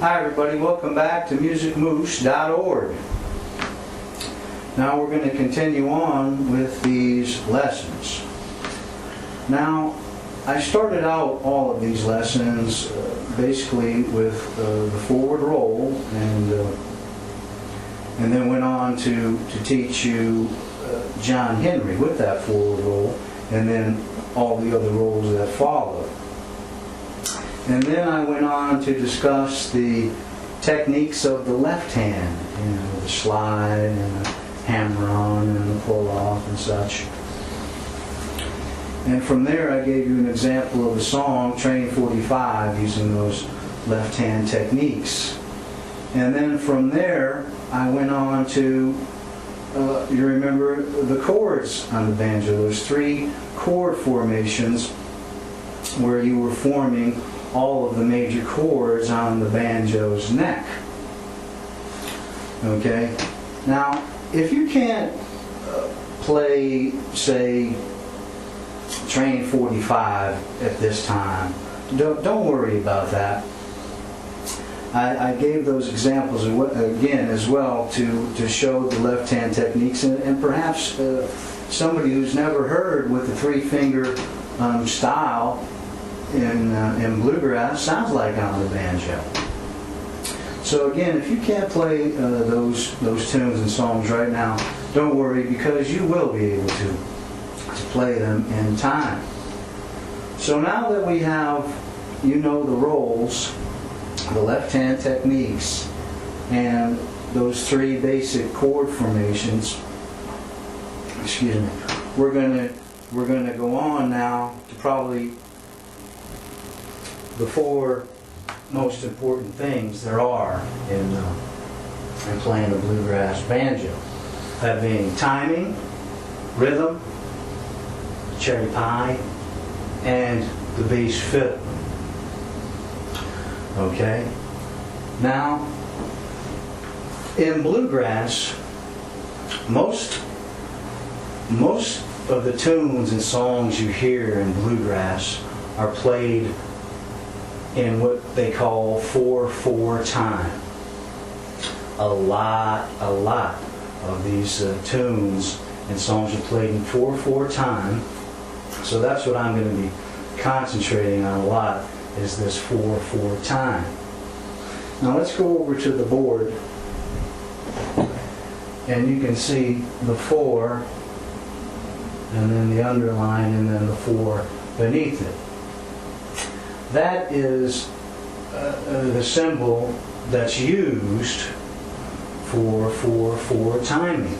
Hi everybody, welcome back to musicmoose.org. Now we're going to continue on with these lessons. Now, I started out all of these lessons basically with the forward roll and then went on to teach you John Henry with that forward roll and then all the other rolls that followed. And then I went on to discuss the techniques of the left hand, the slide and the hammer-on and the pull-off and such. And from there I gave you an example of a song, Train 45, using those left-hand techniques. And then from there I went on to, you remember the chords on the banjo, those 3 chord formations where you were forming all of the major chords on the banjo's neck. Okay? Now, if you can't play, say, Train 45 at this time, don't worry about that. I gave those examples again as well to show the left-hand techniques and perhaps somebody who's never heard with the 3-finger style in bluegrass sounds like on the banjo. So again, if you can't play those tunes and songs right now, don't worry, because you will be able to play them in time. So now that we have, the rolls, the left-hand techniques, and those 3 basic chord formations, we're gonna go on now to probably the 4 most important things there are in playing the bluegrass banjo. That being timing, rhythm, cherry pie, and the bass fiddle. Okay? Now, in bluegrass, most of the tunes and songs you hear in bluegrass are played in what they call 4/4 time. A lot of these tunes and songs are played in 4/4 time. So that's what I'm going to be concentrating on a lot, is this 4/4 time. Now let's go over to the board, and you can see the 4, and then the underline, and then the 4 beneath it. That is the symbol that's used for 4/4 timing.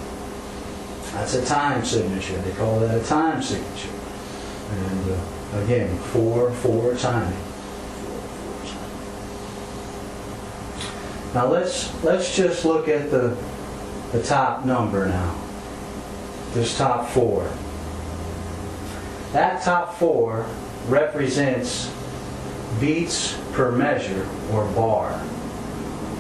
That's a time signature. They call that a time signature. And again, 4/4 timing. Now let's just look at the top number now. This top 4. That top 4 represents beats per measure, or bar.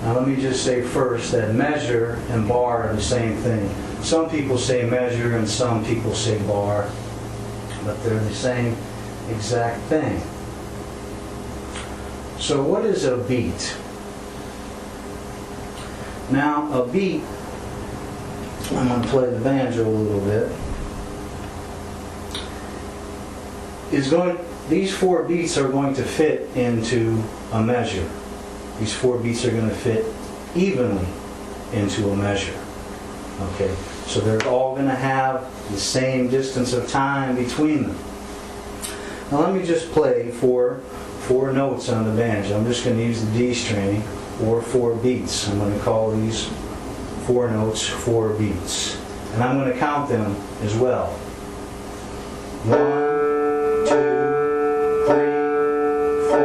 Now let me just say first that measure and bar are the same thing. Some people say measure and some people say bar, but they're the same exact thing. So what is a beat? Now a beat, I'm going to play the banjo a little bit, these 4 beats are going to fit into a measure. These 4 beats are going to fit evenly into a measure. Okay, so they're all going to have the same distance of time between them. Now let me just play 4 notes on the banjo. I'm just going to use the D string, or 4 beats. I'm going to call these 4 notes 4 beats. And I'm going to count them as well. 1, 2, 3, 4.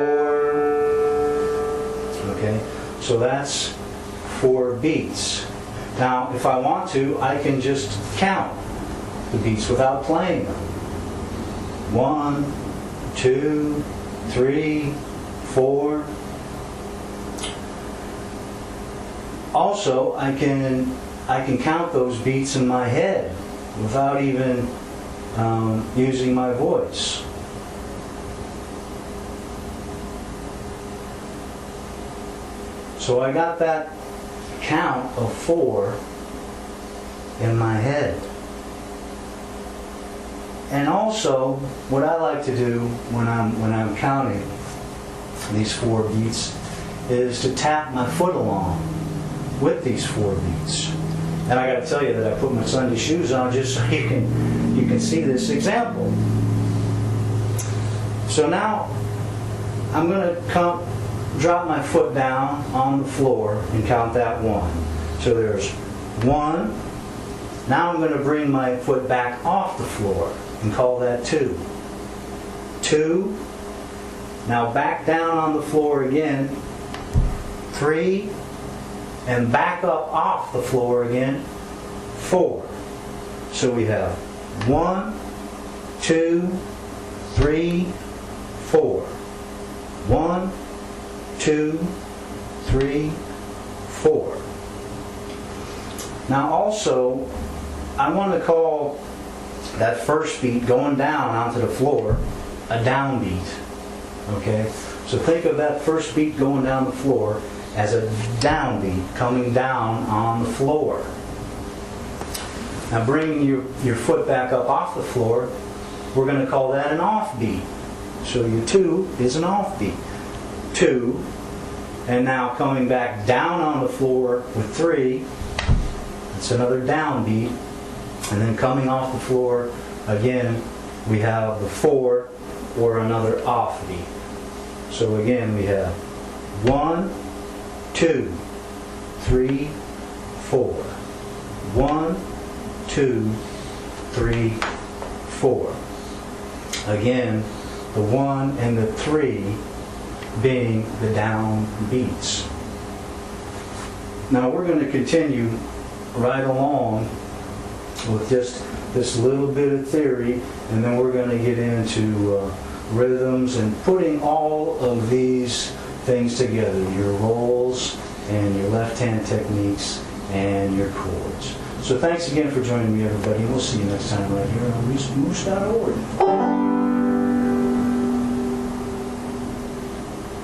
Okay, so that's 4 beats. Now, if I want to, I can just count the beats without playing them. 1, 2, 3, 4. Also, I can count those beats in my head without even using my voice. So I got that count of 4 in my head. And also, what I like to do when I'm counting these 4 beats is to tap my foot along with these 4 beats. And I got to tell you that I put my Sunday shoes on just so you can see this example. So now I'm going to drop my foot down on the floor and count that 1. So there's 1. Now I'm going to bring my foot back off the floor and call that 2. 2. Now back down on the floor again. 3. And back up off the floor again. 4. So we have 1, 2, 3, 4. 1, 2, 3, 4. Now also, I want to call that first beat going down onto the floor a downbeat. Okay? So think of that first beat going down the floor as a downbeat coming down on the floor. Now bringing your foot back up off the floor, we're going to call that an offbeat. So your 2 is an offbeat. 2. And now coming back down on the floor with 3, it's another downbeat. And then coming off the floor, again, we have the 4 or another offbeat. So again, we have 1, 2, 3, 4. 1, 2, 3, 4. Again, the 1 and the 3 being the down beats. Now we're going to continue right along with just this little bit of theory, and then we're going to get into rhythms and putting all of these things together, your rolls and your left hand techniques and your chords. So thanks again for joining me, everybody. We'll see you next time right here on ReeseMoose.org.